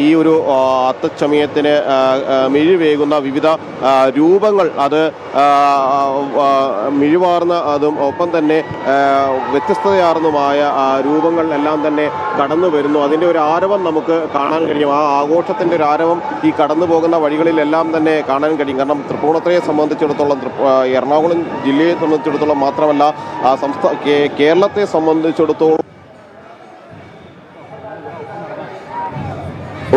ഈ ഒരു അത്തച്ചമയത്തിന് മിഴിവേകുന്ന വിവിധ രൂപങ്ങൾ അത് മിഴിവാർന്ന അതും ഒപ്പം തന്നെ വ്യത്യസ്തതയാർന്നുമായ രൂപങ്ങൾ എല്ലാം തന്നെ കടന്നു വരുന്നു. അതിൻ്റെ ഒരു ആരവം നമുക്ക് കാണാൻ കഴിയും. ആ ആഘോഷത്തിൻ്റെ ഒരു ആരവം ഈ കടന്നു പോകുന്ന വഴികളിലെല്ലാം തന്നെ കാണാൻ കഴിയും. കാരണം തൃപ്പൂണിത്തുറയെ സംബന്ധിച്ചിടത്തോളം, എറണാകുളം ജില്ലയെ സംബന്ധിച്ചിടത്തോളം മാത്രമല്ല കേരളത്തെ സംബന്ധിച്ചിടത്തോളം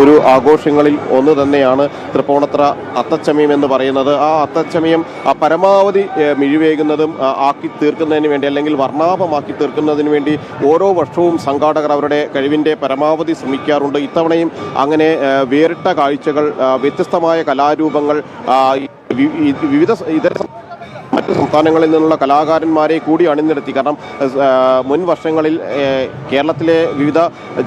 ഒരു ആഘോഷങ്ങളിൽ ഒന്ന് തന്നെയാണ് തൃപ്പൂണിത്തുറ അത്തച്ചമയം എന്ന് പറയുന്നത്. ആ അത്തച്ചമയം പരമാവധി മിഴിവേകുന്നതും ആക്കി തീർക്കുന്നതിന് വേണ്ടി, അല്ലെങ്കിൽ വർണ്ണാഭമാക്കി തീർക്കുന്നതിന് വേണ്ടി ഓരോ വർഷവും സംഘാടകർ അവരുടെ കഴിവിൻ്റെ പരമാവധി ശ്രമിക്കാറുണ്ട്. ഇത്തവണയും അങ്ങനെ വേറിട്ട കാഴ്ചകൾ, വ്യത്യസ്തമായ കലാരൂപങ്ങൾ, വിവിധ ഇതര മറ്റ് സംസ്ഥാനങ്ങളിൽ നിന്നുള്ള കലാകാരന്മാരെ കൂടി അണിനിരത്തി. കാരണം മുൻ വർഷങ്ങളിൽ കേരളത്തിലെ വിവിധ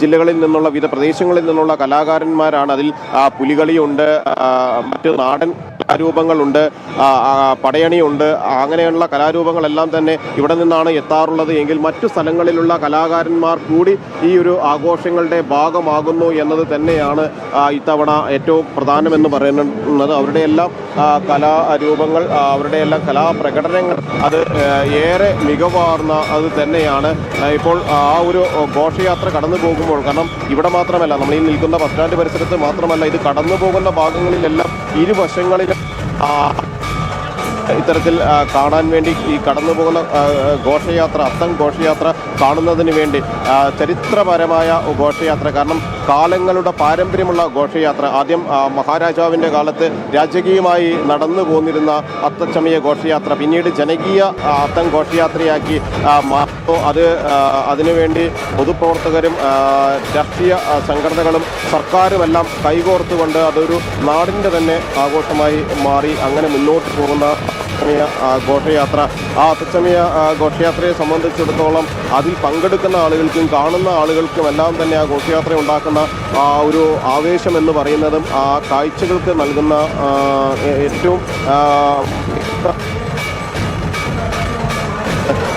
ജില്ലകളിൽ നിന്നുള്ള, വിവിധ പ്രദേശങ്ങളിൽ നിന്നുള്ള കലാകാരന്മാരാണ്. അതിൽ പുലികളിയുണ്ട്, മറ്റ് നാടൻ കലാരൂപങ്ങളുണ്ട്, പടയണിയുണ്ട്. അങ്ങനെയുള്ള കലാരൂപങ്ങളെല്ലാം തന്നെ ഇവിടെ നിന്നാണ് എത്താറുള്ളത്. എങ്കിൽ മറ്റു സ്ഥലങ്ങളിലുള്ള കലാകാരന്മാർ കൂടി ഈ ഒരു ആഘോഷങ്ങളുടെ ഭാഗമാകുന്നു എന്നത് തന്നെയാണ് ഇത്തവണ ഏറ്റവും പ്രധാനമെന്ന് പറയുന്നത്. അവരുടെയെല്ലാം കലാരൂപങ്ങൾ, അവരുടെയെല്ലാം കലാപ്രകടനങ്ങൾ അത് ഏറെ മികവാർന്ന അത് തന്നെയാണ്. ഇപ്പോൾ ആ ഒരു ഘോഷയാത്ര കടന്നു പോകുമ്പോൾ, കാരണം ഇവിടെ മാത്രമല്ല, നമ്മൾ ഈ നിൽക്കുന്ന ബസ് സ്റ്റാൻഡ് പരിസരത്ത് മാത്രമല്ല, ഇത് കടന്നു പോകുന്ന ഭാഗങ്ങളിലെല്ലാം ഇരുവശങ്ങളിലും ഇത്തരത്തിൽ കാണാൻ വേണ്ടി ഈ കടന്നു പോകുന്ന ഘോഷയാത്ര, അത്തം ഘോഷയാത്ര കാണുന്നതിന് വേണ്ടി ചരിത്രപരമായ ഘോഷയാത്ര. കാരണം കാലങ്ങളുടെ പാരമ്പര്യമുള്ള ഘോഷയാത്ര. ആദ്യം മഹാരാജാവിൻ്റെ കാലത്ത് രാജകീയമായി നടന്നു പോന്നിരുന്ന അത്തച്ചമയ ഘോഷയാത്ര പിന്നീട് ജനകീയ അത്തം ഘോഷയാത്രയാക്കി മാറുന്നു. അതിനുവേണ്ടി പൊതുപ്രവർത്തകരും രാഷ്ട്രീയ സംഘടനകളും സർക്കാരുമെല്ലാം കൈകോർത്തുകൊണ്ട് അതൊരു നാടിൻ്റെ തന്നെ ആഘോഷമായി മാറി. അങ്ങനെ മുന്നോട്ട് പോകുന്ന ഘോഷയാത്ര, ആ അത്തച്ചമയ ഘോഷയാത്രയെ സംബന്ധിച്ചിടത്തോളം അതിൽ പങ്കെടുക്കുന്ന ആളുകൾക്കും കാണുന്ന ആളുകൾക്കും എല്ലാം തന്നെ ആ ഘോഷയാത്ര ഉണ്ടാക്കുന്ന ആ ഒരു ആവേശം എന്ന് പറയുന്നതും ആ കാഴ്ചകൾക്ക് നൽകുന്ന ഏറ്റവും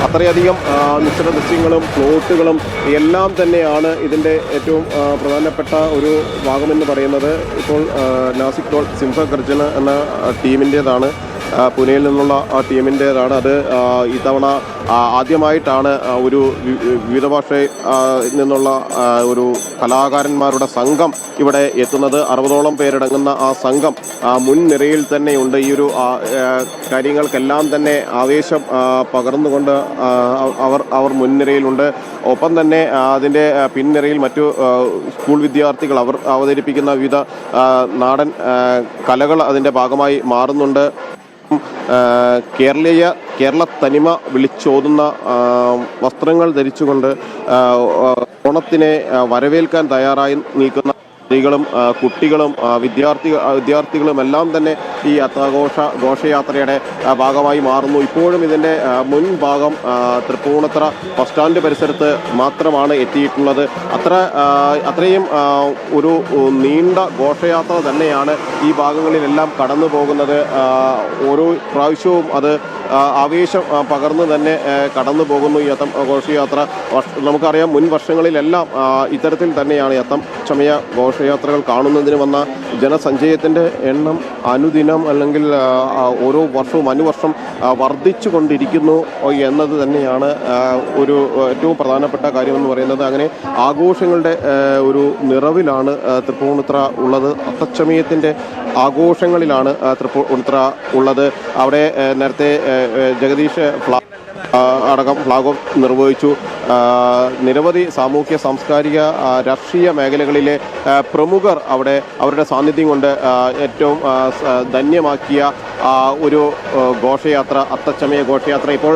അത്രയധികം നിശ്ചല ദൃശ്യങ്ങളും പ്ലോട്ടുകളും എല്ലാം തന്നെയാണ് ഇതിൻ്റെ ഏറ്റവും പ്രധാനപ്പെട്ട ഒരു ഭാഗമെന്ന് പറയുന്നത്. ഇപ്പോൾ നാസിക് ടോൾ സിംഹഗർജന എന്ന ടീമിൻ്റേതാണ്, പൂനെയിൽ നിന്നുള്ള ടീമിൻ്റേതാണ്. അത് ഇത്തവണ ആദ്യമായിട്ടാണ് ഒരു വിവിധ ഭാഷയിൽ നിന്നുള്ള ഒരു കലാകാരന്മാരുടെ സംഘം ഇവിടെ എത്തുന്നത്. 60ഓളം പേരടങ്ങുന്ന ആ സംഘം മുൻനിരയിൽ തന്നെയുണ്ട്. ഈ ഒരു കാര്യങ്ങൾക്കെല്ലാം തന്നെ ആവേശം പകർന്നുകൊണ്ട് അവർ മുൻനിരയിലുണ്ട്. ഒപ്പം തന്നെ അതിൻ്റെ പിൻനിരയിൽ മറ്റു സ്കൂൾ വിദ്യാർത്ഥികൾ അവർ അവതരിപ്പിക്കുന്ന വിവിധ നാടൻ കലകൾ അതിൻ്റെ ഭാഗമായി മാറുന്നുണ്ട്. കേരള തനിമ വിളിച്ചോതുന്ന വസ്ത്രങ്ങൾ ധരിച്ചുകൊണ്ട് ഓണത്തിനെ വരവേൽക്കാൻ തയ്യാറായി നിൽക്കുന്ന സ്ത്രീകളും കുട്ടികളും വിദ്യാർത്ഥികളും എല്ലാം തന്നെ ഈ ഘോഷയാത്രയുടെ ഭാഗമായി മാറുന്നു. ഇപ്പോഴും ഇതിൻ്റെ മുൻഭാഗം തൃപ്പൂണിത്തുറ ബസ് സ്റ്റാൻഡ് പരിസരത്ത് മാത്രമാണ് എത്തിയിട്ടുള്ളത്. അത്രയും ഒരു നീണ്ട ഘോഷയാത്ര തന്നെയാണ് ഈ ഭാഗങ്ങളിലെല്ലാം കടന്നു പോകുന്നത്. ഓരോ പ്രാവശ്യവും അത് ആവേശം പകർന്ന് തന്നെ കടന്നു പോകുന്നു ഈ അത്തം ഘോഷയാത്ര. നമുക്കറിയാം, മുൻ വർഷങ്ങളിലെല്ലാം ഇത്തരത്തിൽ തന്നെയാണ് അത്തം ചമയ ഘോഷയാത്രകൾ കാണുന്നതിന് വന്ന ജനസഞ്ചയത്തിൻ്റെ എണ്ണം അനുദിനം അല്ലെങ്കിൽ ഓരോ വർഷവും അനുവർഷം വർദ്ധിച്ചു കൊണ്ടിരിക്കുന്നു എന്നത് തന്നെയാണ് ഒരു ഏറ്റവും പ്രധാനപ്പെട്ട കാര്യമെന്ന് പറയുന്നത്. അങ്ങനെ ആഘോഷങ്ങളുടെ ഒരു നിറവിലാണ് തൃപ്പൂണിത്തുറ ഉള്ളത്. അത്തച്ചമയത്തിൻ്റെ ആഘോഷങ്ങളിലാണ് തൃപ്പൂണിത്തുറ ഉള്ളത്. അവിടെ നേരത്തെ ജഗദീഷ് അടക്കം ഫ്ലാഗ് ഓഫ് നിർവഹിച്ചു. നിരവധി സാമൂഹ്യ സാംസ്കാരിക രാഷ്ട്രീയ മേഖലകളിലെ പ്രമുഖർ അവിടെ അവരുടെ സാന്നിധ്യം കൊണ്ട് ഏറ്റവും ധന്യമാക്കിയ ഒരു ഘോഷയാത്ര, അത്തച്ചമയ ഘോഷയാത്ര. ഇപ്പോൾ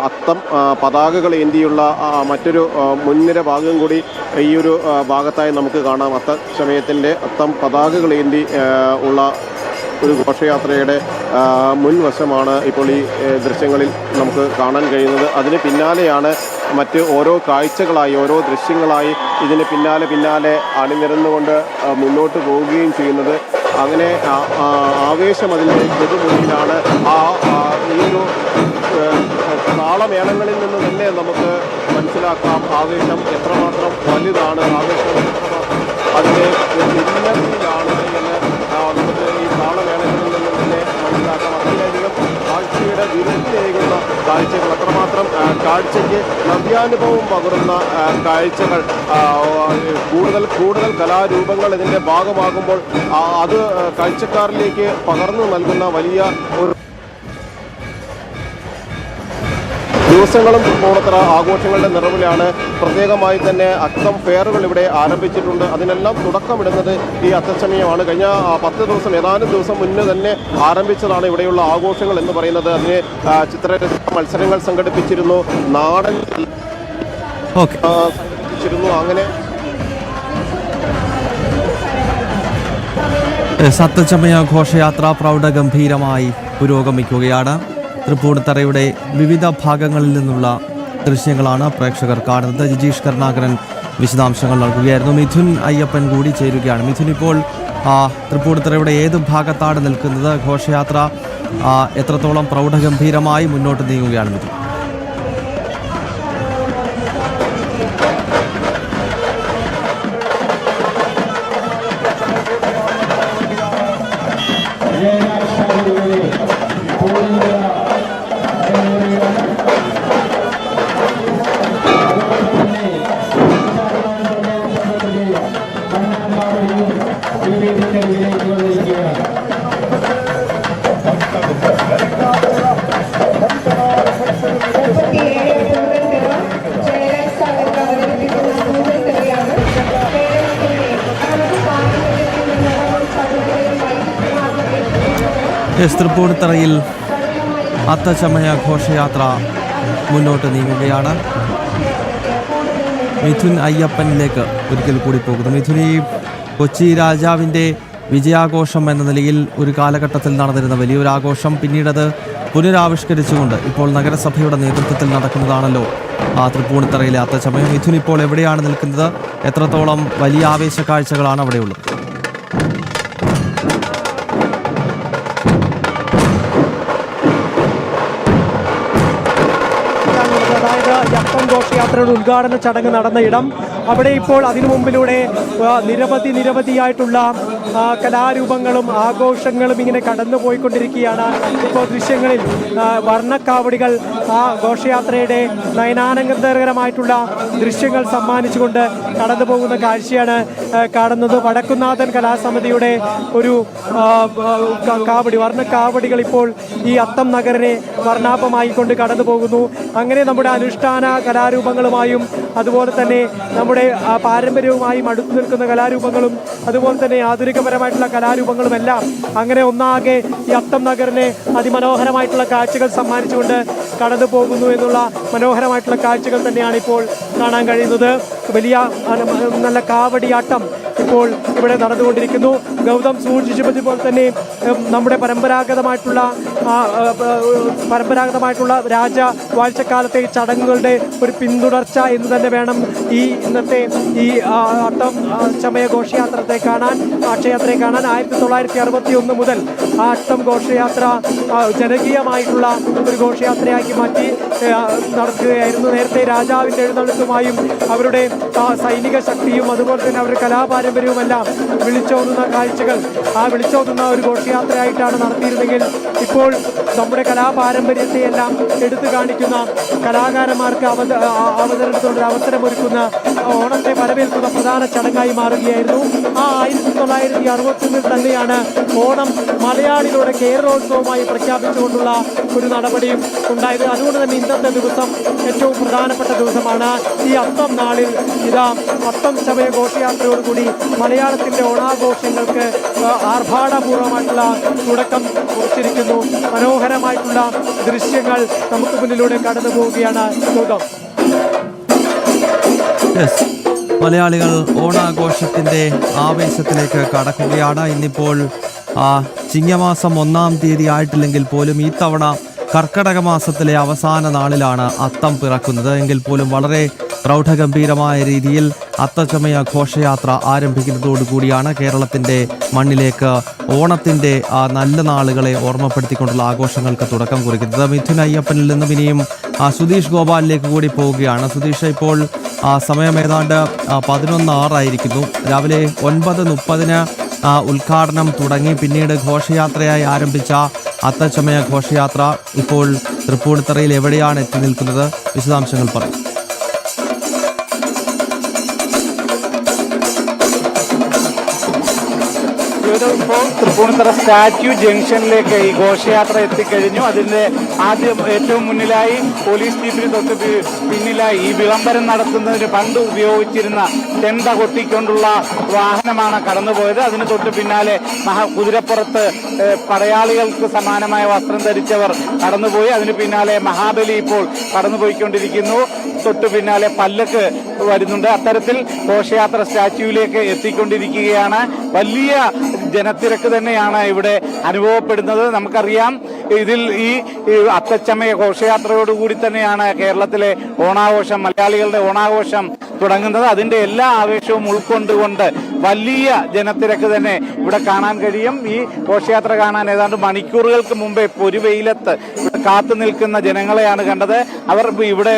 അത്തം പതാകകൾ ഏന്തിയുള്ള മറ്റൊരു മുൻനിര ഭാഗം കൂടി ഈ ഒരു ഭാഗത്തായി നമുക്ക് കാണാം. അത്തച്ചമയത്തിൻ്റെ അത്തം പതാകകൾ ഏന്തി ഉള്ള ഒരു ഘോഷയാത്രയുടെ മുൻവശമാണ് ഇപ്പോൾ ഈ ദൃശ്യങ്ങളിൽ നമുക്ക് കാണാൻ കഴിയുന്നത്. അതിന് പിന്നാലെയാണ് മറ്റ് ഓരോ കാഴ്ചകളായി, ഓരോ ദൃശ്യങ്ങളായി ഇതിന് പിന്നാലെ അണിനിരന്നുകൊണ്ട് മുന്നോട്ട് പോവുകയും ചെയ്യുന്നത്. അങ്ങനെ ആവേശം അതിൻ്റെ പൊതുമുന്നിലാണ്. ഈ ഒരു താളമേളങ്ങളിൽ നിന്ന് തന്നെ നമുക്ക് മനസ്സിലാക്കാം ആവേശം എത്രമാത്രം വലുതാണ്, ആവേശം എത്രമാത്രം അതിൻ്റെ പിന്നണിയിലാണ് എന്ന് നമുക്ക് ഈ താളമേളകളിൽ നിന്നും തന്നെ മനസ്സിലാക്കാം. അത്രയധികം കാഴ്ചയുടെ വിരുദ്ധേകുന്ന കാഴ്ചകൾ, അത്രമാത്രം കാഴ്ചയ്ക്ക് നവ്യാനുഭവം പകരുന്ന കാഴ്ചകൾ, കൂടുതൽ കലാരൂപങ്ങൾ ഇതിൻ്റെ ഭാഗമാകുമ്പോൾ അത് കാഴ്ചക്കാരിലേക്ക് പകർന്നു നൽകുന്ന വലിയ ഒരു ദിവസങ്ങളും തൃപ്പൂണിത്തുറ ആഘോഷങ്ങളുടെ നിറവിലാണ്. പ്രത്യേകമായി തന്നെ അത്തം ഫെയറുകൾ ഇവിടെ ആരംഭിച്ചിട്ടുണ്ട്. അതിനെല്ലാം തുടക്കമിടുന്നത് ഈ അത്തച്ചമയമാണ്. കഴിഞ്ഞ 10 ദിവസം, ഏതാനും ദിവസം മുന്നേ തന്നെ ആരംഭിച്ചതാണ് ഇവിടെയുള്ള ആഘോഷങ്ങൾ എന്ന് പറയുന്നത്. അതിന് ചിത്രരചന മത്സരങ്ങൾ സംഘടിപ്പിച്ചിരുന്നു, നാടൻ സംഘടിപ്പിച്ചിരുന്നു. അങ്ങനെ അത്തച്ചമയ ഘോഷയാത്ര പ്രൗഢഗംഭീരമായി പുരോഗമിക്കുകയാണ്. തൃപ്പൂണിത്തുറയുടെ വിവിധ ഭാഗങ്ങളിൽ നിന്നുള്ള ദൃശ്യങ്ങളാണ് പ്രേക്ഷകർ കാണുന്നത്. ജിജീഷ് കരുണാകരൻ വിശദാംശങ്ങൾ നൽകുകയായിരുന്നു. മിഥുൻ അയ്യപ്പൻ കൂടി ചേരുകയാണ്. മിഥുൻ, ഇപ്പോൾ തൃപ്പൂണിത്തുറയുടെ ഏത് ഭാഗത്താണ് നിൽക്കുന്നത്? ഘോഷയാത്ര എത്രത്തോളം പ്രൗഢഗംഭീരമായി മുന്നോട്ട് നീങ്ങുകയാണ് മിഥുൻ? തൃപ്പൂണിത്തുറയിൽ അത്തച്ചമയ ഘോഷയാത്ര മുന്നോട്ട് നീങ്ങുകയാണ്. മിഥുൻ അയ്യപ്പനിലേക്ക് ഒരിക്കൽ കൂടി പോകുന്നു. മിഥുൻ, ഈ കൊച്ചി രാജാവിൻ്റെ വിജയാഘോഷം എന്ന നിലയിൽ ഒരു കാലഘട്ടത്തിൽ നടന്നിരുന്ന വലിയൊരു ആഘോഷം പിന്നീടത് പുനരാവിഷ്കരിച്ചുകൊണ്ട് ഇപ്പോൾ നഗരസഭയുടെ നേതൃത്വത്തിൽ നടക്കുന്നതാണല്ലോ തൃപ്പൂണിത്തുറയിലെ അത്തച്ചമയം. മിഥുൻ, ഇപ്പോൾ എവിടെയാണ് നിൽക്കുന്നത്? എത്രത്തോളം വലിയ ആവേശ കാഴ്ചകളാണ് അവിടെയുള്ളത്? ഘോഷയാത്രയുടെ ഉദ്ഘാടന ചടങ്ങ് നടന്ന ഇടം, അവിടെ ഇപ്പോൾ അതിനു മുമ്പിലൂടെ നിരവധിയായിട്ടുള്ള കലാരൂപങ്ങളും ആഘോഷങ്ങളും ഇങ്ങനെ കടന്നു പോയിക്കൊണ്ടിരിക്കുകയാണ്. ഇപ്പോൾ ദൃശ്യങ്ങളിൽ വർണ്ണക്കാവടികൾ ആ ഘോഷയാത്രയുടെ നയനാനന്ദകരമായിട്ടുള്ള ദൃശ്യങ്ങൾ സമ്മാനിച്ചുകൊണ്ട് കടന്നു പോകുന്ന കാഴ്ചയാണ് കാണുന്നത്. വടക്കുന്നാഥൻ കലാസമിതിയുടെ ഒരു വർണ്ണക്കാവടികൾ ഇപ്പോൾ ഈ അത്തം നഗരനെ വർണ്ണാഭമായി കൊണ്ട് കടന്നു പോകുന്നു. അങ്ങനെ നമ്മുടെ അനുഷ്ഠാന കലാരൂപങ്ങളുമായും അതുപോലെ തന്നെ നമ്മുടെ പാരമ്പര്യവുമായും അടുത്തു നിൽക്കുന്ന കലാരൂപങ്ങളും അതുപോലെ തന്നെ ആധുനികപരമായിട്ടുള്ള കലാരൂപങ്ങളുമെല്ലാം അങ്ങനെ ഒന്നാകെ ഈ അത്തം നഗരനെ അതിമനോഹരമായിട്ടുള്ള കാഴ്ചകൾ സമ്മാനിച്ചുകൊണ്ട് കടന്നു പോകുന്നു എന്നുള്ള മനോഹരമായിട്ടുള്ള കാഴ്ചകൾ തന്നെയാണ് ഇപ്പോൾ കാണാൻ കഴിയുന്നത്. വലിയ നല്ല കാവടിയാട്ടം ഇപ്പോൾ ഇവിടെ നടന്നുകൊണ്ടിരിക്കുന്നു. ഗൗതം സൂചിപ്പിച്ചതുപോലെ തന്നെ നമ്മുടെ പരമ്പരാഗതമായിട്ടുള്ള രാജവാഴ്ചക്കാലത്തെ ചടങ്ങുകളുടെ ഒരു പിന്തുടർച്ച എന്ന് തന്നെ വേണം ഈ ഇന്നത്തെ ഈ അത്തം ചമയ ഘോഷയാത്രയെ കാണാൻ. 1961 മുതൽ ആ അത്തം ഘോഷയാത്ര ജനകീയമായിട്ടുള്ള ഒരു ഘോഷയാത്രയാക്കി മാറ്റി നടക്കുകയായിരുന്നു. നേരത്തെ രാജാവിൻ്റെ എഴുന്നള്ളിപ്പുമായും അവരുടെ സൈനിക ശക്തിയും അതുപോലെ തന്നെ അവരുടെ കലാപാരമ്പര്യവുമെല്ലാം വിളിച്ചോതുന്ന കാഴ്ചകൾ, ആ വിളിച്ചോതുന്ന ഒരു ഘോഷയാത്രയായിട്ടാണ് നടത്തിയിരുന്നെങ്കിൽ ഇപ്പോൾ നമ്മുടെ കലാപാരമ്പര്യത്തെ എല്ലാം എടുത്തു കാണിക്കുന്ന കലാകാരന്മാർക്ക് അവതരണത്തിനുള്ള അവസരമൊരുക്കുന്ന ഓണത്തെ വരവേൽക്കുന്ന പ്രധാന ചടങ്ങായി മാറുകയായിരുന്നു. ആ 1961 തന്നെയാണ് ഓണം മലയാളികളുടെ കേരളോത്സവമായി പ്രഖ്യാപിച്ചുകൊണ്ടുള്ള ഒരു നടപടിയും ഉണ്ടായത്. അതുകൊണ്ട് തന്നെ ഇന്നത്തെ ദിവസം ഏറ്റവും പ്രധാനപ്പെട്ട ദിവസമാണ്. ഈ അത്തം നാളിൽ ഇതാ അത്തം ചമയ ഘോഷയാത്രയോടുകൂടി മലയാളത്തിൻ്റെ ഓണാഘോഷങ്ങൾക്ക് ആർഭാടപൂർവമായിട്ടുള്ള തുടക്കം കുറിച്ചിരിക്കുന്നു. മനോഹരമായിട്ടുള്ള ദൃശ്യങ്ങൾ നമുക്ക് മുന്നിലൂടെ കടന്നു പോവുകയാണ്. ഗൗതം, മലയാളികൾ ഓണാഘോഷത്തിൻ്റെ ആവേശത്തിലേക്ക് കടക്കുകയാണ്. ഇന്നിപ്പോൾ ചിങ്ങമാസം 1-ാം തീയതി ആയിട്ടില്ലെങ്കിൽ പോലും ഈ തവണ കർക്കടക മാസത്തിലെ അവസാന നാളിലാണ് അത്തം പിറക്കുന്നത്. എങ്കിൽ പോലും വളരെ പ്രൗഢഗംഭീരമായ രീതിയിൽ അത്തച്ചമയ ഘോഷയാത്ര ആരംഭിക്കുന്നതോടുകൂടിയാണ് കേരളത്തിൻ്റെ മണ്ണിലേക്ക് ഓണത്തിൻ്റെ നല്ല നാളുകളെ ഓർമ്മപ്പെടുത്തിക്കൊണ്ടുള്ള ആഘോഷങ്ങൾക്ക് തുടക്കം കുറിക്കുന്നത്. മിഥുൻ അയ്യപ്പനിൽ നിന്നും ഇനിയും സുധീഷ് ഗോപാലിലേക്ക് കൂടി പോവുകയാണ്. സുധീഷ്, ഇപ്പോൾ സമയം ഏതാണ്ട് 11:06 രാവിലെ 9:30 ഉദ്ഘാടനം തുടങ്ങി. പിന്നീട് ഘോഷയാത്രയായി ആരംഭിച്ച അത്തച്ചമയ ഘോഷയാത്ര ഇപ്പോൾ തൃപ്പൂണിത്തറയിൽ എവിടെയാണ് എത്തി നിൽക്കുന്നത്? വിശദാംശങ്ങൾ പറയും. ഇപ്പോൾ തൃപ്പൂണിത്തറ സ്റ്റാച്യു ജംഗ്ഷനിലേക്ക് ഈ ഘോഷയാത്ര എത്തിക്കഴിഞ്ഞു. അതിൻ്റെ ഏറ്റവും മുന്നിലായി പോലീസ് ജീപ്പിന് തൊട്ട് പിന്നിലായി ഈ വിളംബരം നടത്തുന്നതിന് പണ്ട് ഉപയോഗിച്ചിരുന്ന ചെണ്ട കൊട്ടിക്കൊണ്ടുള്ള വാഹനമാണ് കടന്നുപോയത്. അതിന് തൊട്ട് പിന്നാലെ കുതിരപ്പുറത്ത് പടയാളികൾക്ക് സമാനമായ വസ്ത്രം ധരിച്ചവർ കടന്നുപോയി. അതിന് പിന്നാലെ മഹാബലി ഇപ്പോൾ കടന്നുപോയിക്കൊണ്ടിരിക്കുന്നു. തൊട്ട് പിന്നാലെ പല്ലക്ക് വരുന്നുണ്ട്. അത്തരത്തിൽ ഘോഷയാത്ര സ്റ്റാച്യുവിലേക്ക് എത്തിക്കൊണ്ടിരിക്കുകയാണ്. വലിയ ജനത്തിരക്ക് തന്നെയാണ് ഇവിടെ അനുഭവപ്പെടുന്നത്. നമുക്കറിയാം, ഇതിൽ ഈ അത്തച്ചമയ ഘോഷയാത്രയോടുകൂടി തന്നെയാണ് കേരളത്തിലെ ഓണാഘോഷം, മലയാളികളുടെ ഓണാഘോഷം തുടങ്ങുന്നത്. അതിന്റെ എല്ലാ ആവേശവും ഉൾക്കൊണ്ടുകൊണ്ട് വലിയ ജനത്തിരക്ക് തന്നെ ഇവിടെ കാണാൻ കഴിയും. ഈ ഘോഷയാത്ര കാണാൻ ഏതാണ്ട് മണിക്കൂറുകൾക്ക് മുമ്പേ പൊരുവെയിലത്ത് ഇവിടെ കാത്തു നിൽക്കുന്ന ജനങ്ങളെയാണ് കണ്ടത്. അവർ ഇവിടെ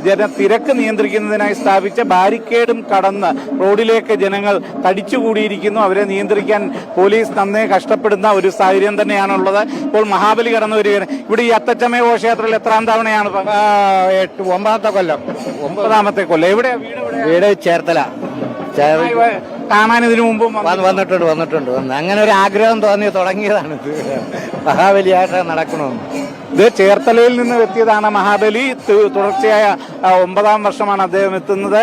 ജനത്തിരക്ക് നിയന്ത്രിക്കുന്നതിനായി സ്ഥാപിച്ച ബാരിക്കേഡും കടന്ന് റോഡിലേക്ക് ജനങ്ങൾ തടിച്ചുകൂടിയിരിക്കുന്നു. അവരെ നിയന്ത്രിക്കാൻ പോലീസ് നന്നേ കഷ്ടപ്പെടുന്ന ഒരു സാഹചര്യം തന്നെയാണുള്ളത്. ഇപ്പോൾ മഹാബലി കടന്നു വരികയാണ്. ഇവിടെ ഈ അത്തച്ചമയ ഘോഷയാത്രയിൽ എത്രാം തവണയാണ്? 9ാമത്തെ കൊല്ലം. 9ാമത്തെ കൊല്ലം. എവിടെ വീട് ചേർത്തല. കാണാൻ ഇതിനു മുമ്പ് വന്നിട്ടുണ്ട്. അങ്ങനെ ഒരു ആഗ്രഹം തോന്നി തുടങ്ങിയതാണ്. മഹാബലിയായിട്ട് നടക്കണമെന്ന്. ഇത് ചേർത്തലയിൽ നിന്ന് എത്തിയതാണ് മഹാബലി. തുടർച്ചയായ 9ാം വർഷമാണ് അദ്ദേഹം എത്തുന്നത്.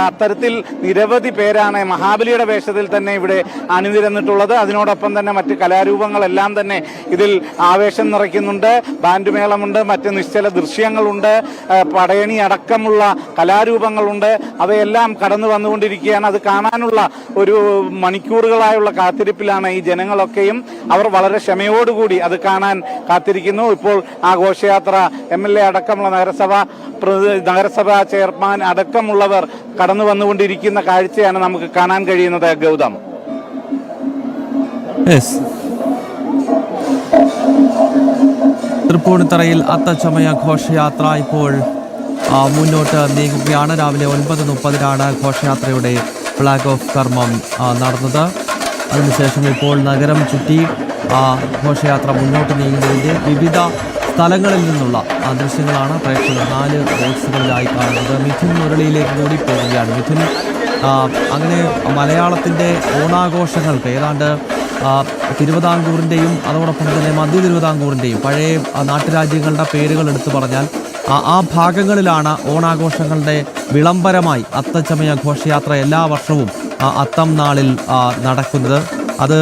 അത്തരത്തിൽ നിരവധി പേരാണ് മഹാബലിയുടെ വേഷത്തിൽ തന്നെ ഇവിടെ അണിനിരന്നിട്ടുള്ളത്. അതിനോടൊപ്പം തന്നെ മറ്റ് കലാരൂപങ്ങളെല്ലാം തന്നെ ഇതിൽ ആവേശം നിറയ്ക്കുന്നുണ്ട്. ബാൻഡ് മേളമുണ്ട്, മറ്റ് നിശ്ചല ദൃശ്യങ്ങളുണ്ട്, പടയണി അടക്കമുള്ള കലാരൂപങ്ങളുണ്ട്. അവയെല്ലാം കടന്നു വന്നുകൊണ്ടിരിക്കുകയാണ്. അത് കാണാനുള്ള ഒരു മണിക്കൂറുകളായുള്ള കാത്തിരിപ്പിലാണ് ഈ ജനങ്ങളൊക്കെയും. അവർ വളരെ ക്ഷമയോടുകൂടി അത് കാണാൻ കാത്തിരിക്കുന്നു. ഇപ്പോൾ ആ ഘോഷയാത്ര MLA അടക്കമുള്ള നഗരസഭാ ചെയർമാൻ അടക്കമുള്ളവർ കടന്നു വന്നുകൊണ്ടിരിക്കുന്ന കാഴ്ചയാണ് നമുക്ക് കാണാൻ കഴിയുന്നത്. ഗൗതം, തൃപ്പൂണിത്തറയിൽ അത്തച്ചമയ ഘോഷയാത്ര ഇപ്പോൾ മുന്നോട്ട് നീങ്ങുകയാണ്. രാവിലെ 9:30 ഘോഷയാത്രയുടെ ഫ്ലാഗ് ഓഫ് കർമ്മം നടന്നത്. അതിനുശേഷം ഇപ്പോൾ നഗരം ചുറ്റി ഘോഷയാത്ര മുന്നോട്ട് നീങ്ങുന്നതിൻ്റെ വിവിധ സ്ഥലങ്ങളിൽ നിന്നുള്ള ദൃശ്യങ്ങളാണ് പ്രേക്ഷകർ 4 ബോക്സുകളിലായി കാണുന്നത്. മിഥുൻ മുരളിയിലേക്ക് കൂടി പോവുകയാണ്. മിഥുൻ, അങ്ങനെ മലയാളത്തിൻ്റെ ഓണാഘോഷങ്ങൾക്ക് ഏതാണ്ട് തിരുവിതാംകൂറിൻ്റെയും അതോടൊപ്പം തന്നെ മധ്യ തിരുവിതാംകൂറിൻ്റെയും പഴയ നാട്ടുരാജ്യങ്ങളുടെ പേരുകൾ എടുത്തു പറഞ്ഞാൽ ആ ഭാഗങ്ങളിലാണ് ഓണാഘോഷങ്ങളുടെ വിളംബരമായി അത്തച്ചമയ ഘോഷയാത്ര എല്ലാ വർഷവും അത്തം നാളിൽ നടക്കുന്നത്. അത്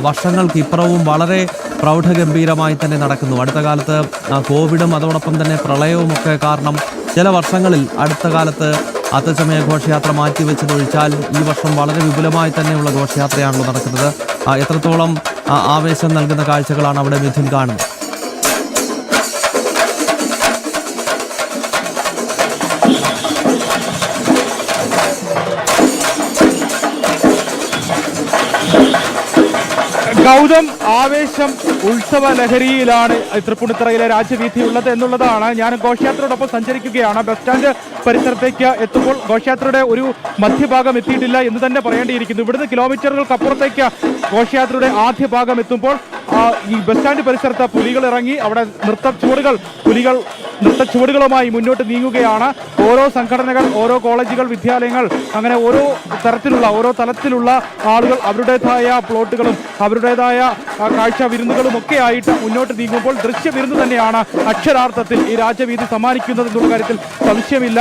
വർഷങ്ങൾക്ക് ഇപ്പുറവും വളരെ പ്രൗഢഗംഭീരമായി തന്നെ നടക്കുന്നു. അടുത്ത കാലത്ത് കോവിഡും അതോടൊപ്പം തന്നെ പ്രളയവും ഒക്കെ കാരണം ചില വർഷങ്ങളിൽ അടുത്ത കാലത്ത് അത്തച്ചമയ ഘോഷയാത്ര മാറ്റിവെച്ചതൊഴിച്ചാൽ ഈ വർഷം വളരെ വിപുലമായി തന്നെയുള്ള ഘോഷയാത്രയാണല്ലോ നടക്കുന്നത്. എത്രത്തോളം ആവേശം നൽകുന്ന കാഴ്ചകളാണ് അവിടെ മിഥുൻ കാണുന്നത്? ഗൗതം, ആവേശം, ഉത്സവ ലഹരിയിലാണ് തൃപ്പൂണിത്തറയിലെ രാജവീഥിയുള്ളത് എന്നുള്ളതാണ്. ഞാൻ ഘോഷയാത്രയോടൊപ്പം സഞ്ചരിക്കുകയാണ്. ബസ് സ്റ്റാൻഡ് പരിസരത്തേക്ക് എത്തുമ്പോൾ ഘോഷയാത്രയുടെ ഒരു മധ്യഭാഗം എത്തിയിട്ടില്ല എന്ന് തന്നെ പറയേണ്ടിയിരിക്കുന്നു. ഇവിടുന്ന് കിലോമീറ്ററുകൾക്കപ്പുറത്തേക്ക് ഘോഷയാത്രയുടെ ആദ്യ ഭാഗം എത്തുമ്പോൾ ഈ ബസ് സ്റ്റാൻഡ് പരിസരത്ത് പുലികൾ ഇറങ്ങി അവിടെ പുലികൾ നൃത്തച്ചുവടുകളുമായി മുന്നോട്ട് നീങ്ങുകയാണ്. ഓരോ സംഘടനകൾ, ഓരോ കോളേജുകൾ, വിദ്യാലയങ്ങൾ, അങ്ങനെ ഓരോ തലത്തിലുള്ള ആളുകൾ അവരുടേതായ പ്ലോട്ടുകളും അവരുടേതായ കാഴ്ച വിരുന്നുകളും ഒക്കെ ആയിട്ട് മുന്നോട്ട് നീങ്ങുമ്പോൾ ദൃശ്യവിരുന്ന് തന്നെയാണ് അക്ഷരാർത്ഥത്തിൽ ഈ രാജവീഥി സമ്മാനിക്കുന്നത് എന്നുള്ള കാര്യത്തിൽ സംശയമില്ല.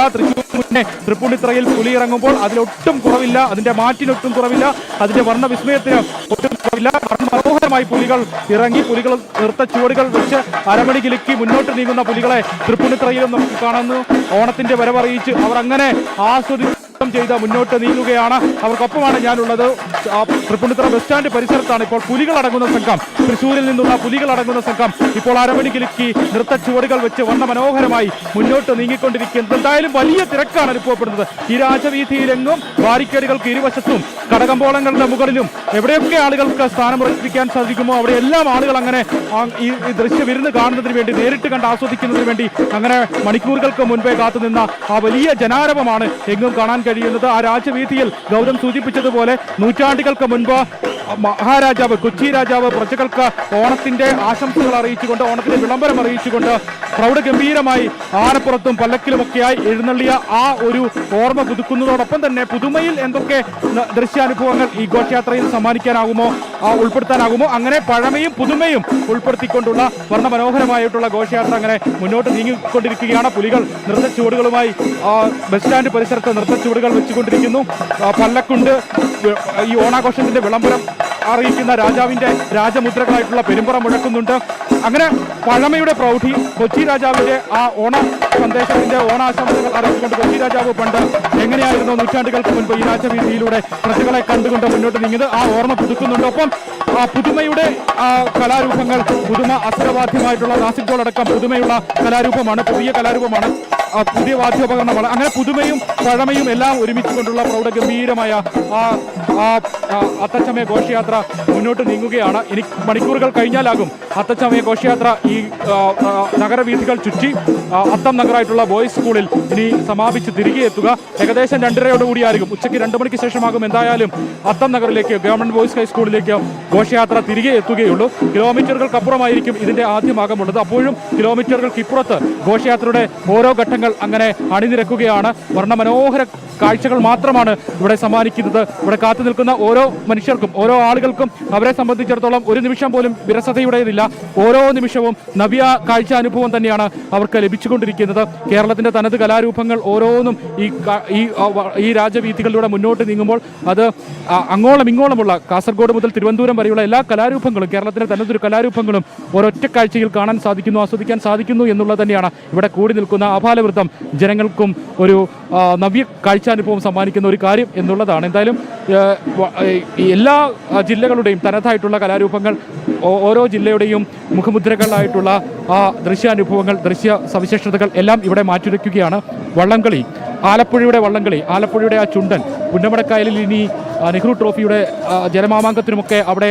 മുന്നേ തൃപ്പൂണിത്തറയിൽ പുലി ഇറങ്ങുമ്പോൾ അതിലൊട്ടും കുറവില്ല, അതിന്റെ മാറ്റിനൊട്ടും കുറവില്ല, അതിന്റെ വർണ്ണവിസ്മയത്തിന് ഒട്ടും കുറവില്ല. മനോഹരമായി പുലികൾ ഇറങ്ങി, പുലികൾ നൃത്ത ചുവടുകൾ വെച്ച് അരമണി കിലുക്കി മുന്നോട്ട് നീങ്ങുന്ന പുലികളെ തൃപ്പൂണിത്തറയിലും നമുക്ക് കാണുന്നു. ഓണത്തിന്റെ വരവറിയിച്ച് അവർ അങ്ങനെ ആസ്വദിച്ച് ചെയ്ത് മുന്നോട്ട് നീങ്ങുകയാണ്. അവർക്കൊപ്പമാണ് ഞാനുള്ളത്. തൃപ്പൂണിത്തുറ ബസ് സ്റ്റാൻഡ് പരിസരത്താണ് ഇപ്പോൾ പുലികളടങ്ങുന്ന സംഘം, തൃശ്ശൂരിൽ നിന്നുള്ള പുലികളടങ്ങുന്ന സംഘം ഇപ്പോൾ അരമണിക്കിലുക്കി നൃത്ത ചുവടുകൾ വെച്ച് വന്ന മനോഹരമായി മുന്നോട്ട് നീങ്ങിക്കൊണ്ടിരിക്കുന്നത്. എന്തായാലും വലിയ തിരക്കാണ് അനുഭവപ്പെടുന്നത്. ഈ രാജവീഥിയിലെങ്ങും ബാരിക്കേഡുകൾക്ക് ഇരുവശത്തും കടകമ്പോളങ്ങളുടെ മുകളിലും എവിടെയൊക്കെ ആളുകൾക്ക് സ്ഥാനമുറപ്പിക്കാൻ സാധിക്കുമോ അവിടെ എല്ലാം ആളുകൾ അങ്ങനെ ഈ ദൃശ്യവിരുന്ന് കാണുന്നതിന് വേണ്ടി, നേരിട്ട് കണ്ട് ആസ്വദിക്കുന്നതിന് വേണ്ടി അങ്ങനെ മണിക്കൂറുകൾക്ക് മുൻപേ കാത്തുനിന്ന ആ വലിയ ജനാരവമാണ് എങ്ങും കാണാൻ കഴിയുന്നത്. ആ രാജവീഥിയിൽ ഗൗതം സൂചിപ്പിച്ചതുപോലെ നൂറ്റാണ്ടുകൾക്ക് മുൻപ് മഹാരാജാവ്, കൊച്ചി രാജാവ് പ്രജകൾക്ക് ഓണത്തിന്റെ ആശംസകൾ അറിയിച്ചുകൊണ്ട്, ഓണത്തിന്റെ വിളംബരം അറിയിച്ചുകൊണ്ട് പ്രൗഢഗംഭീരമായി ആനപ്പുറത്തും പല്ലക്കിലുമൊക്കെയായി എഴുന്നള്ളിയ ആ ഒരു ഓർമ്മ പുതുക്കുന്നതോടൊപ്പം തന്നെ പുതുമയിൽ എന്തൊക്കെ ദൃശ്യാനുഭവങ്ങൾ ഈ ഘോഷയാത്രയിൽ സമ്മാനിക്കാനാകുമോ, ഉൾപ്പെടുത്താനാകുമോ, അങ്ങനെ പഴമയും പുതുമയും ഉൾപ്പെടുത്തിക്കൊണ്ടുള്ള വർണ്ണമനോഹരമായിട്ടുള്ള ഘോഷയാത്ര അങ്ങനെ മുന്നോട്ട് നീങ്ങിക്കൊണ്ടിരിക്കുകയാണ്. പുലികൾ നൃത്തച്ചുവടുകളുമായി ബസ് സ്റ്റാൻഡ് പരിസരത്ത് നൃത്തച്ചുവടുകൾ വെച്ചുകൊണ്ടിരിക്കുന്നു. പല്ലക്കുണ്ട് ഈ ഓണാഘോഷത്തിന്റെ വിളംബരം അറിയിക്കുന്ന രാജാവിന്റെ രാജമുദ്രകളായിട്ടുള്ള പെരുമ്പറ മുഴക്കുന്നുണ്ട്. അങ്ങനെ പഴമയുടെ പ്രൗഢി, കൊച്ചി രാജാവിന്റെ ആ ഓണ സന്ദേശത്തിന്റെ ഓണാശംസകൾ അറിയിച്ചുകൊണ്ട് കൊച്ചി രാജാവ് പണ്ട് എങ്ങനെയായിരുന്നു നൂറ്റാണ്ടുകൾക്ക് മുൻപ് ഈ രാജവീതിയിലൂടെ പ്രജകളെ കണ്ടുകൊണ്ട് മുന്നോട്ട് നീങ്ങിയത്, ആ ഓർമ്മ പുതുക്കുന്നുണ്ട്. ഒപ്പം ആ പുതുമയുടെ കലാരൂപങ്ങൾ, പുതുമ അസ്ത്രവാദ്യമായിട്ടുള്ള നാസിക് അടക്കം പുതുമയുള്ള കലാരൂപമാണ്, പുതിയ കലാരൂപമാണ്, പുതിയ വാദ്യോപകരണമാണ്. അങ്ങനെ പുതുമയും പഴമയും എല്ലാം ഒരുമിച്ചുകൊണ്ടുള്ള പ്രൗഢഗംഭീരമായ അത്തച്ചമയ ഘോഷയാത്ര മുന്നോട്ട് നീങ്ങുകയാണ്. ഇനി മണിക്കൂറുകൾ കഴിഞ്ഞാലാകും അത്തച്ചമയ ഘോഷയാത്ര ഈ നഗരവീഥികൾ ചുറ്റി അത്തം നഗറായിട്ടുള്ള ബോയ്സ് സ്കൂളിൽ ഇനി സമാപിച്ച് തിരികെ എത്തുക. ഏകദേശം 2:30 ഉച്ചയ്ക്ക് 2 മണിക്ക് ശേഷമാകും എന്തായാലും അത്തം നഗറിലേക്ക്, ഗവൺമെന്റ് ബോയ്സ് ഹൈസ്കൂളിലേക്ക് ഘോഷയാത്ര തിരികെ എത്തുകയുള്ളൂ. കിലോമീറ്ററുകൾക്കപ്പുറമായിരിക്കും ഇതിന്റെ ആദ്യ ഭാഗമുള്ളത്. അപ്പോഴും കിലോമീറ്ററുകൾക്ക് ഇപ്പുറത്ത് ഘോഷയാത്രയുടെ ഓരോ ഘട്ടങ്ങൾ അങ്ങനെ അണിനിരക്കുകയാണ്. വർണ്ണമനോഹര കാഴ്ചകൾ മാത്രമാണ് ഇവിടെ സമ്മാനിക്കുന്നത്. ഇവിടെ കാത്തു നിൽക്കുന്ന ഓരോ മനുഷ്യർക്കും, ഓരോ ആളുകൾക്കും അവരെ സംബന്ധിച്ചിടത്തോളം ഒരു നിമിഷം പോലും വിരസതയുടേതില്ല. ഓരോ നിമിഷവും നവ്യ കാഴ്ച അനുഭവം തന്നെയാണ് അവർക്ക് ലഭിച്ചുകൊണ്ടിരിക്കുന്നത്. കേരളത്തിന്റെ തനത് കലാരൂപങ്ങൾ ഓരോന്നും ഈ രാജവീഥികളിലൂടെ മുന്നോട്ട് നീങ്ങുമ്പോൾ അത് അങ്ങോളം ഇങ്ങോളമുള്ള കാസർഗോഡ് മുതൽ തിരുവനന്തപുരം വരെയുള്ള എല്ലാ കലാരൂപങ്ങളും, കേരളത്തിന്റെ തനതൊരു കലാരൂപങ്ങളും ഒരൊറ്റ കാഴ്ചയിൽ കാണാൻ സാധിക്കുന്നു, ആസ്വദിക്കാൻ സാധിക്കുന്നു എന്നുള്ളത് തന്നെയാണ് ഇവിടെ കൂടി നിൽക്കുന്ന ആഭാലവൃത്തം ജനങ്ങൾക്കും ഒരു നവ്യ കാഴ്ചാനുഭവം സമ്മാനിക്കുന്ന ഒരു കാര്യം എന്നുള്ളതാണ്. എന്തായാലും എല്ലാ ജില്ലകളുടെയും തനതായിട്ടുള്ള കലാരൂപങ്ങൾ, ഓരോ ജില്ലയുടെയും മുഖമുദ്രകളായിട്ടുള്ള ആ ദൃശ്യാനുഭവങ്ങൾ, ദൃശ്യ സവിശേഷതകൾ എല്ലാം ഇവിടെ മാറ്റുരയ്ക്കുകയാണ്. വള്ളംകളി, ആലപ്പുഴയുടെ വള്ളംകളി, ആലപ്പുഴയുടെ ആ ചുണ്ടൻ, പുന്നമടക്കായലിൽ ഇനി നെഹ്റു ട്രോഫിയുടെ ജലമാമാങ്കത്തിനുമൊക്കെ അവിടെ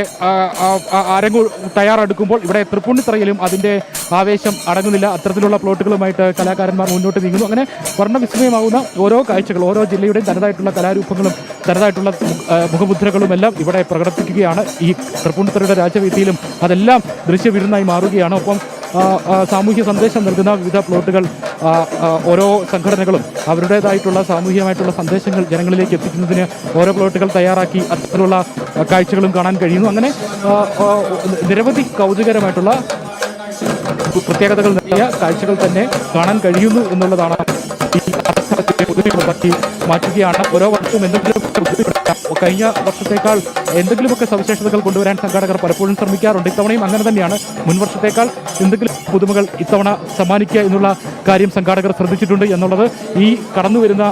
അരങ്ങു തയ്യാറെടുക്കുമ്പോൾ ഇവിടെ തൃപ്പൂണിത്തുറയിലും അതിൻ്റെ ആവേശം അടങ്ങുന്നില്ല. അത്തരത്തിലുള്ള പ്ലോട്ടുകളുമായിട്ട് കലാകാരന്മാർ മുന്നോട്ട് നീങ്ങുന്നു. അങ്ങനെ വർണ്ണവിസ്മയമാകുന്ന ഓരോ കാഴ്ചകൾ, ഓരോ ജില്ലയുടെയും തനതായിട്ടുള്ള കലാരൂപങ്ങളും തനതായിട്ടുള്ള മുഖമുദ്രകളും എല്ലാം ഇവിടെ പ്രകടിപ്പിക്കുകയാണ്. ഈ തൃപ്പൂണിത്തുറയുടെ രാജവീഥിയിലും അതെല്ലാം ദൃശ്യവിരുന്നായി മാറുകയാണ്. ഒപ്പം സാമൂഹ്യ സന്ദേശം നൽകുന്ന വിവിധ പ്ലോട്ടുകൾ, ഓരോ സംഘടനകളും അവരുടേതായിട്ടുള്ള സാമൂഹികമായിട്ടുള്ള സന്ദേശങ്ങൾ ജനങ്ങളിലേക്ക് എത്തിക്കുന്നതിന് ഓരോ പ്ലോട്ടുകൾ തയ്യാറാക്കി അത്തരത്തിലുള്ള കാഴ്ചകളും കാണാൻ കഴിയുന്നു. അങ്ങനെ നിരവധി കൗതുകരമായിട്ടുള്ള പ്രത്യേകതകൾ നൽകിയ കാഴ്ചകൾ തന്നെ കാണാൻ കഴിയുന്നു എന്നുള്ളതാണ് ഈ മാറ്റുകയാണ്. ഓരോ വർഷവും എന്തെങ്കിലും കഴിഞ്ഞ വർഷത്തേക്കാൾ എന്തെങ്കിലുമൊക്കെ സവിശേഷതകൾ കൊണ്ടുവരാൻ സംഘാടകർ പലപ്പോഴും ശ്രമിക്കാറുണ്ട്. ഇത്തവണയും അങ്ങനെ തന്നെയാണ്. മുൻവർഷത്തേക്കാൾ എന്തെങ്കിലും പുതുമകൾ ഇത്തവണ സമ്മാനിക്കുക എന്നുള്ള കാര്യം സംഘാടകർ ശ്രദ്ധിച്ചിട്ടുണ്ട് എന്നുള്ളത് ഈ കടന്നു വരുന്ന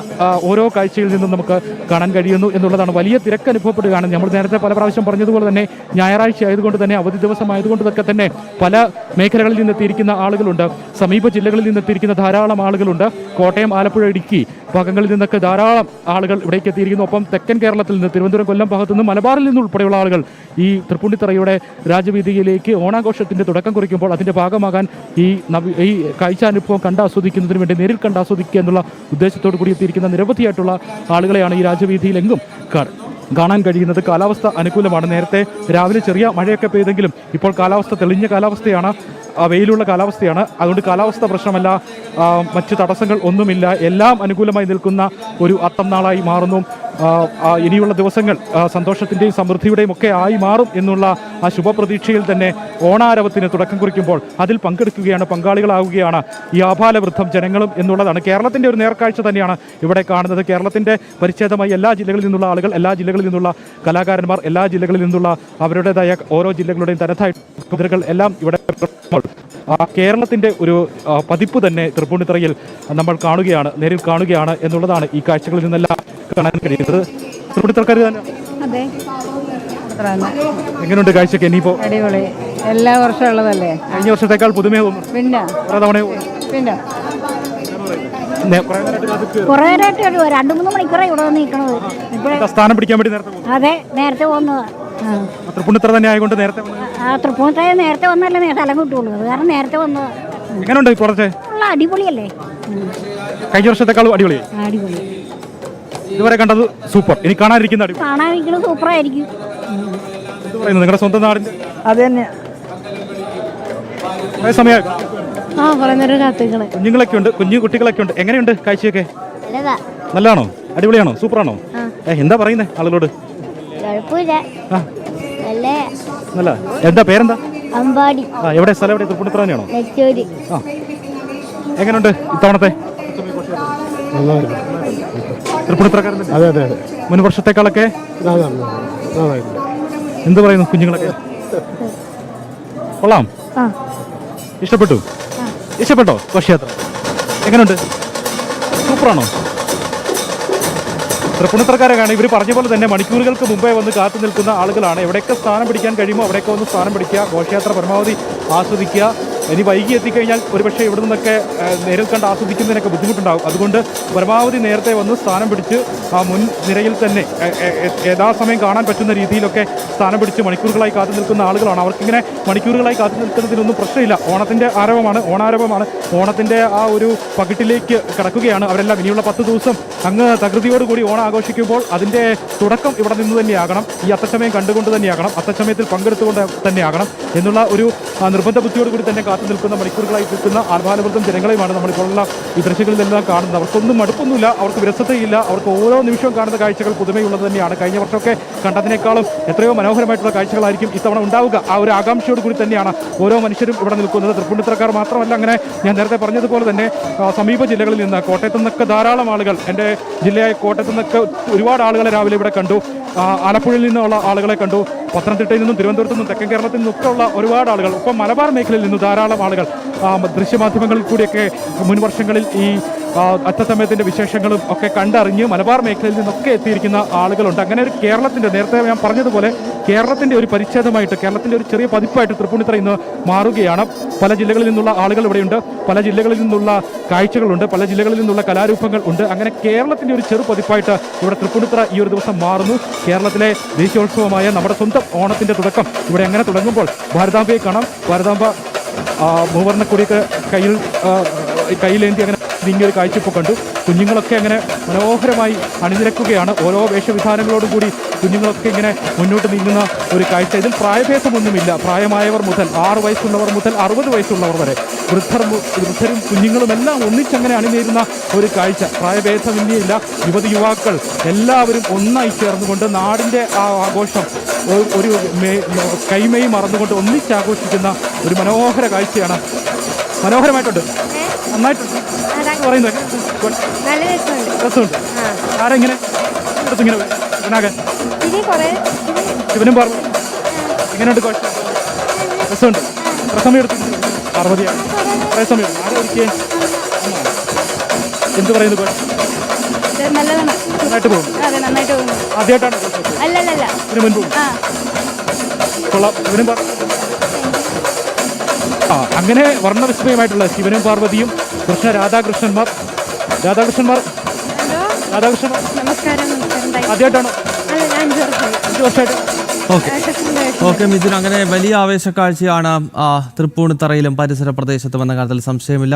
ഓരോ കാഴ്ചയിൽ നിന്നും നമുക്ക് കാണാൻ കഴിയുന്നു എന്നുള്ളതാണ്. വലിയ തിരക്ക് അനുഭവപ്പെടുകയാണ്. നമ്മൾ നേരത്തെ പല പ്രാവശ്യം പറഞ്ഞതുപോലെ തന്നെ ഞായറാഴ്ച ആയതുകൊണ്ട് തന്നെ, അവധി ദിവസമായതുകൊണ്ടൊക്കെ തന്നെ പല മേഖലകളിൽ നിന്നെത്തിയിരിക്കുന്ന ആളുകളുണ്ട്. സമീപ ജില്ലകളിൽ നിന്നെത്തിയിരിക്കുന്ന ധാരാളം ആളുകളുണ്ട്. കോട്ടയം, ആലപ്പുഴ, ഇടുക്കി ഭാഗങ്ങളിൽ നിന്നൊക്കെ ധാരാളം ആളുകൾ ഇവിടേക്ക് എത്തിയിരിക്കുന്നു. ഒപ്പം തെക്കൻ കേരളത്തിൽ നിന്ന്, തിരുവനന്തപുരം, കൊല്ലം ഭാഗത്തു നിന്ന്, മലബാറിൽ നിന്ന് ഉൾപ്പെടെയുള്ള ആളുകൾ ഈ തൃപ്പൂണിത്തുറയുടെ രാജവീഥിയിലേക്ക് ഓണാഘോഷത്തിന്റെ തുടക്കം കുറിക്കുമ്പോൾ അതിന്റെ ഭാഗമാകാൻ ഈ കാഴ്ചാനുഭവം കണ്ടാസ്വദിക്കുന്നതിന് വേണ്ടി, നേരിൽ കണ്ടാസ്വദിക്കുക എന്നുള്ള ഉദ്ദേശത്തോടു കൂടി എത്തിയിരിക്കുന്ന നിരവധിയായിട്ടുള്ള ആളുകളെയാണ് ഈ രാജവീഥിയിലെങ്കും കാണാൻ കഴിയുന്നത്. കാലാവസ്ഥ അനുകൂലമാണ്. നേരത്തെ രാവിലെ ചെറിയ മഴയൊക്കെ പെയ്തെങ്കിലും ഇപ്പോൾ കാലാവസ്ഥ തെളിഞ്ഞ കാലാവസ്ഥയാണ്, വെയിലുള്ള കാലാവസ്ഥയാണ്. അതുകൊണ്ട് കാലാവസ്ഥ പ്രശ്നമല്ല, മറ്റ് തടസ്സങ്ങൾ ഒന്നുമില്ല. എല്ലാം അനുകൂലമായി നിൽക്കുന്ന ഒരു അത്തം നാളായി മാറുന്നു. ഇനിയുള്ള ദിവസങ്ങൾ സന്തോഷത്തിൻ്റെയും സമൃദ്ധിയുടെയും ഒക്കെ ആയി മാറും എന്നുള്ള ആ ശുഭപ്രതീക്ഷയിൽ തന്നെ ഓണാരവത്തിന് തുടക്കം കുറിക്കുമ്പോൾ അതിൽ പങ്കെടുക്കുകയാണ്, പങ്കാളികളാവുകയാണ് ഈ ആഭാലവൃദ്ധം ജനങ്ങളും എന്നുള്ളതാണ്. കേരളത്തിൻ്റെ ഒരു നേർക്കാഴ്ച തന്നെയാണ് ഇവിടെ കാണുന്നത്. കേരളത്തിൻ്റെ പരിച്ഛേദമായി എല്ലാ ജില്ലകളിൽ നിന്നുള്ള ആളുകൾ, എല്ലാ ജില്ലകളിൽ നിന്നുള്ള കലാകാരന്മാർ, എല്ലാ ജില്ലകളിൽ നിന്നുള്ള അവരുടേതായ ഓരോ ജില്ലകളുടെയും തനതായ മുദ്രകൾ എല്ലാം ഇവിടെ കേരളത്തിൻ്റെ ഒരു പതിപ്പ് തന്നെ തൃപ്പൂണിത്തുറയിൽ നമ്മൾ കാണുകയാണ്, നേരിൽ കാണുകയാണ് എന്നുള്ളതാണ് ഈ കാഴ്ചകളിൽ നിന്നെല്ലാം കാണാൻ കഴിയുന്നത്. തൃപ്പൂണിത്തറക്കാർ തന്നെ അതെ, അത്ര തന്നെ. എങ്ങനെയുണ്ട് കാഴ്ചയൊക്കെ? ഇനിയിപ്പോ അടിപൊളി. എല്ലാ വർഷവും ഉള്ളതല്ലേ. കഴിഞ്ഞ വർഷത്തേക്കാൾ പുതുമയെ തോന്നുന്നു. പിന്നെ കുറെ തവണ പിന്നെ കുറെ നേരമായിട്ട് കാത്തിരിക്കുകയായിരുന്നു. കുറേ നേരമായിട്ട് ഒരു 2-3 മണിക്കൂറായി ഇവിടെ വന്ന് നിൽക്കണത്. ഇപ്പോഴേ സ്ഥാനം പിടിക്കാൻ വേണ്ടി നേരത്തെ പോകുന്നു. അതെ, നേരത്തെ വന്നത്. തൃപ്പൂണിത്തറ തന്നെ ആയതുകൊണ്ട് നേരത്തെ വന്നു. തൃപ്പൂണിത്തറ നേരത്തെ വന്നല്ലേ സ്ഥലം കിട്ടുള്ളൂ. അത് കാരണം നേരത്തെ വന്നത്. എങ്ങനെയുണ്ട് ഇപ്പോഴത്തെ? ഉള്ള അടിപൊളിയല്ലേ. കഴിഞ്ഞ വർഷത്തേക്കാൾ അടിപൊളിയായി. അടിപൊളി. ഇതുവരെ കണ്ടത് സൂപ്പർ. ഇനി കാണാനിരിക്കുന്ന അടിപൊളി. കാണാനിരിക്കുന്നത് സൂപ്പറായിരിക്കും. എന്ത് പറയുന്നു നിങ്ങളുടെ സ്വന്തം നാടിന്റെ? അത് തന്നെ. സമയം കുറേ നേരം കാത്തിരിക്കണേ. കുഞ്ഞുങ്ങളൊക്കെ ഉണ്ട്, കുഞ്ഞു കുട്ടികളൊക്കെ ഉണ്ട്. എങ്ങനെയുണ്ട് കാഴ്ചയൊക്കെ? നല്ലതാ. നല്ലതാണോ? അടിപൊളിയാണോ? സൂപ്പറാണോ? എന്താ പറയുന്നേ ആളുകളോട്? കുഴപ്പമില്ല. നല്ല. എന്താ പേരെന്താ? അമ്പാടി. എവിടെ സ്ഥലം? എവിടെ? തൃപ്പൂണിത്തറ തന്നെയാണോ? നെച്ചൂരി. എങ്ങനെയുണ്ട് ഇത്തവണത്തെ തൃപ്പൂണിത്തറക്കാരൻ? അതെ അതെ അതെ. മുൻ വർഷത്തെക്കാളൊക്കെ എന്ത് പറയുന്നു കുഞ്ഞുങ്ങളൊക്കെ? കൊള്ളാം. ഇഷ്ടപ്പെട്ടു? ഇഷ്ടപ്പെട്ടോ ഘോഷയാത്ര? എങ്ങനെയുണ്ട്? സൂപ്പറാണോ? തൃപ്പൂണിത്തറക്കാരെ കാണാൻ ഇവർ പറഞ്ഞ പോലെ തന്നെ മണിക്കൂറുകൾക്ക് മുമ്പേ വന്ന് കാത്തു നിൽക്കുന്ന ആളുകളാണ്. എവിടെയൊക്കെ സ്ഥാനം പിടിക്കാൻ കഴിയുമോ അവിടെയൊക്കെ വന്ന് സ്ഥാനം പിടിക്കുക, ഘോഷയാത്ര പരമാവധി ആസ്വദിക്കുക. ഇനി വൈകി എത്തിക്കഴിഞ്ഞാൽ ഒരുപക്ഷെ ഇവിടെ നിന്നൊക്കെ നേരിൽ കണ്ട് ആസ്വദിക്കുന്നതിനൊക്കെ ബുദ്ധിമുട്ടുണ്ടാകും. അതുകൊണ്ട് പരമാവധി നേരത്തെ വന്ന് സ്ഥാനം പിടിച്ച് ആ മുൻ നിരയിൽ തന്നെ യഥാസമയം കാണാൻ പറ്റുന്ന രീതിയിലൊക്കെ സ്ഥാനം പിടിച്ച് മണിക്കൂറുകളായി കാത്തു നിൽക്കുന്ന ആളുകളാണ്. അവർക്കിങ്ങനെ മണിക്കൂറുകളായി കാത്തു നിൽക്കുന്നതിനൊന്നും പ്രശ്നമില്ല. ഓണത്തിൻ്റെ ഓണാരവമാണ്. ഓണത്തിൻ്റെ ആ ഒരു പകിട്ടിലേക്ക് കടക്കുകയാണ് അവരെല്ലാം. ഇനിയുള്ള 10 ദിവസം അങ്ങ് തകൃതിയോടുകൂടി ഓണം ആഘോഷിക്കുമ്പോൾ അതിൻ്റെ തുടക്കം ഇവിടെ നിന്ന് തന്നെയാകണം. ഈ അത്തച്ചമയം കണ്ടുകൊണ്ട് തന്നെയാകണം, അത്തച്ചമയത്തിൽ പങ്കെടുത്തുകൊണ്ട് തന്നെയാകണം എന്നുള്ള ഒരു നിർബന്ധ ബുദ്ധിയോടുകൂടി തന്നെ കാത്തു നിൽക്കുന്ന മണിക്കൂറുകളായി നിൽക്കുന്ന ആർഭാലവൃത്തം ജനങ്ങളെയുമാണ് നമ്മളിപ്പോഴുള്ള ഈ ദൃശ്യങ്ങളിലെല്ലാം കാണുന്നത്. അവർക്കൊന്നും മടുപ്പൊന്നുമില്ല, അവർക്ക് വിരസതയില്ല. അവർക്ക് ഓരോ നിമിഷവും കാണുന്ന കാഴ്ചകൾ പുതുമയുള്ളത് തന്നെയാണ്. കഴിഞ്ഞ വർഷമൊക്കെ കണ്ടതിനേക്കാളും എത്രയോ മനോഹരമായിട്ടുള്ള കാഴ്ചകളായിരിക്കും ഇത്തവണ ഉണ്ടാവുക. ആ ഒരു ആകാംക്ഷയോട് കൂടി തന്നെയാണ് ഓരോ മനുഷ്യരും ഇവിടെ നിൽക്കുന്നത്. തൃപ്പൂണിത്തറക്കാർ മാത്രമല്ല, അങ്ങനെ ഞാൻ നേരത്തെ പറഞ്ഞതുപോലെ തന്നെ സമീപ ജില്ലകളിൽ നിന്ന്, കോട്ടയത്തു നിന്നൊക്കെ ധാരാളം ആളുകൾ, എൻ്റെ ജില്ലയായ കോട്ടയത്തു നിന്നൊക്കെ ഒരുപാട് ആളുകളെ രാവിലെ ഇവിടെ കണ്ടു. ആലപ്പുഴയിൽ നിന്നുള്ള ആളുകളെ കണ്ടു. പത്തനംതിട്ടയിൽ നിന്നും തിരുവനന്തപുരത്തു നിന്നും തെക്കൻ കേരളത്തിൽ നിന്നൊക്കെ ഉള്ള ഒരുപാട് ആളുകൾ, ഇപ്പം മലബാർ മേഖലയിൽ നിന്ന് ധാരാളം ആളുകൾ ദൃശ്യമാധ്യമങ്ങളിൽ കൂടിയൊക്കെ മുൻ വർഷങ്ങളിൽ ഈ അത്തച്ചമയത്തിൻ്റെ വിശേഷങ്ങളും ഒക്കെ കണ്ടറിഞ്ഞ് മലബാർ മേഖലയിൽ നിന്നൊക്കെ എത്തിയിരിക്കുന്ന ആളുകളുണ്ട്. അങ്ങനെ ഒരു കേരളത്തിൻ്റെ, നേരത്തെ ഞാൻ പറഞ്ഞതുപോലെ കേരളത്തിൻ്റെ ഒരു പരിച്ഛേദമായിട്ട്, കേരളത്തിൻ്റെ ഒരു ചെറിയ പതിപ്പായിട്ട് തൃപ്പൂണിത്തറ ഇന്ന് മാറുകയാണ്. പല ജില്ലകളിൽ നിന്നുള്ള ആളുകൾ ഇവിടെയുണ്ട്, പല ജില്ലകളിൽ നിന്നുള്ള കാഴ്ചകളുണ്ട്, പല ജില്ലകളിൽ നിന്നുള്ള കലാരൂപങ്ങൾ ഉണ്ട്. അങ്ങനെ കേരളത്തിൻ്റെ ഒരു ചെറു പതിപ്പായിട്ട് ഇവിടെ തൃപ്പൂണിത്തറ ഈ ഒരു ദിവസം മാറുന്നു. കേരളത്തിലെ ദേശീയോത്സവമായ നമ്മുടെ സ്വന്തം ഓണത്തിൻ്റെ തുടക്കം ഇവിടെ എങ്ങനെ തുടങ്ങുമ്പോൾ ഭാരതാംബയെ കാണാം. ഭാരതാംബ മൂവർണ്ണക്കൊടിയൊക്കെ കയ്യിലേന്തി അങ്ങനെ നീങ്ങിയൊരു കാഴ്ച ഇപ്പോൾ കണ്ടു. കുഞ്ഞുങ്ങളൊക്കെ അങ്ങനെ മനോഹരമായി അണിനിരക്കുകയാണ്. ഓരോ വേഷവിധാനങ്ങളോടും കൂടി കുഞ്ഞുങ്ങളൊക്കെ ഇങ്ങനെ മുന്നോട്ട് നീങ്ങുന്ന ഒരു കാഴ്ച. ഇതിൽ പ്രായഭേദമൊന്നുമില്ല. പ്രായമായവർ മുതൽ 6 വയസ്സുള്ളവർ മുതൽ 60 വയസ്സുള്ളവർ വരെ, വൃദ്ധരും കുഞ്ഞുങ്ങളും എല്ലാം ഒന്നിച്ചങ്ങനെ അണിനേരുന്ന ഒരു കാഴ്ച. പ്രായഭേദമില്ല. യുവതി യുവാക്കൾ എല്ലാവരും ഒന്നായി ചേർന്നുകൊണ്ട് നാടിൻ്റെ ആ ആഘോഷം ഒരു കൈമയും മറന്നുകൊണ്ട് ഒന്നിച്ചാഘോഷിക്കുന്ന ഒരു മനോഹര കാഴ്ചയാണ്. മനോഹരമായിട്ടുണ്ട്, നന്നായിട്ടുണ്ട് പറയുന്നത്. രസമുണ്ട്. ആരെങ്ങനെ ഇങ്ങനെ വനാകാൻ ശിവനും പാർവതി എങ്ങനെയുണ്ട്? രസമുണ്ട്. എത്ര സമയം എടുത്തു? പാർവതിയാണ്. കുറേ സമയം. ആരെ ഒരുക്കിയേ? എന്ത് പറയുന്നു? നന്നായിട്ട് പോകും. ആദ്യമായിട്ടാണ് ഇതിന് മുൻപ്? കൊള്ളാം. ശിവനും അങ്ങനെ വർണ്ണവിസ്മയമായിട്ടുള്ള ശിവനും പാർവതിയും കൃഷ്ണ രാധാകൃഷ്ണന്മാർ ആദ്യമായിട്ടാണോ? 5 വർഷമായിട്ട്. ഓക്കെ മിഥുൻ, അങ്ങനെ വലിയ ആവേശക്കാഴ്ചയാണ് തൃപ്പൂണിത്തറയിലും പരിസര പ്രദേശത്തും എന്ന കാര്യത്തിൽ സംശയമില്ല.